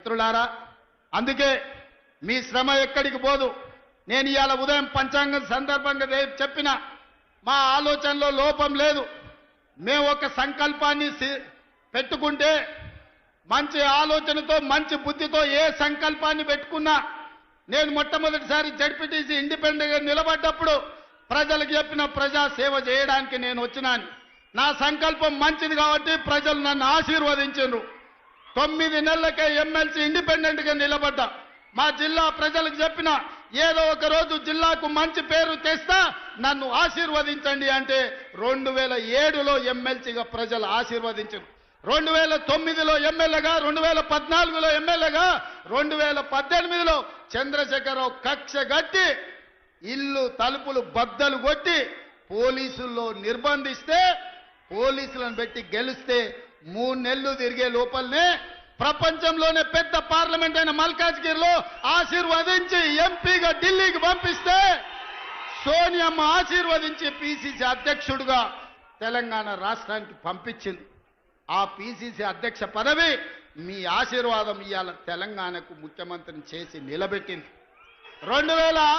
మిత్రులారా, అందుకే మీ శ్రమ ఎక్కడికి పోదు. నేను ఇవాళ ఉదయం పంచాంగం సందర్భంగా చెప్పిన మా ఆలోచనలో లోపం లేదు. మేము ఒక సంకల్పాన్ని పెట్టుకుంటే మంచి ఆలోచనతో మంచి బుద్ధితో ఏ సంకల్పాన్ని పెట్టుకున్నా, నేను మొట్టమొదటిసారి జడ్పీటీసీ ఇండిపెండెంట్గా నిలబడ్డప్పుడు ప్రజలకు చెప్పిన ప్రజా సేవ చేయడానికి నేను వచ్చినాను. నా సంకల్పం మంచిది కాబట్టి ప్రజలు నన్ను ఆశీర్వదించారు. 9 నెలలకే ఎమ్మెల్సీ ఇండిపెండెంట్గా నిలబడ్డా. మా జిల్లా ప్రజలకు చెప్పిన ఏదో ఒక రోజు జిల్లాకు మంచి పేరు తెస్తా, నన్ను ఆశీర్వదించండి అంటే 2007లో ఎమ్మెల్సీగా ప్రజలు ఆశీర్వదించారు. 2009లో ఎమ్మెల్యేగా, 2014లో ఎమ్మెల్యేగా, 2018లో చంద్రశేఖరరావు కక్ష గట్టి ఇల్లు తలుపులు బద్దలు కొట్టి పోలీసుల్లో నిర్బంధిస్తే, పోలీసులను పెట్టి గెలిస్తే 3 నెలలు తిరిగే లోపలనే ప్రపంచంలోనే పెద్ద పార్లమెంట్ అయిన మల్కాజ్గిరిలో ఆశీర్వదించి ఎంపీగా ఢిల్లీకి పంపిస్తే సోనియమ్మ ఆశీర్వదించి పిసిసి అధ్యక్షుడిగా తెలంగాణ రాష్ట్రానికి పంపించింది. ఆ పిసిసి అధ్యక్ష పదవి మీ ఆశీర్వాదం ఇవాళ తెలంగాణకు ముఖ్యమంత్రిని చేసి నిలబెట్టింది. 2000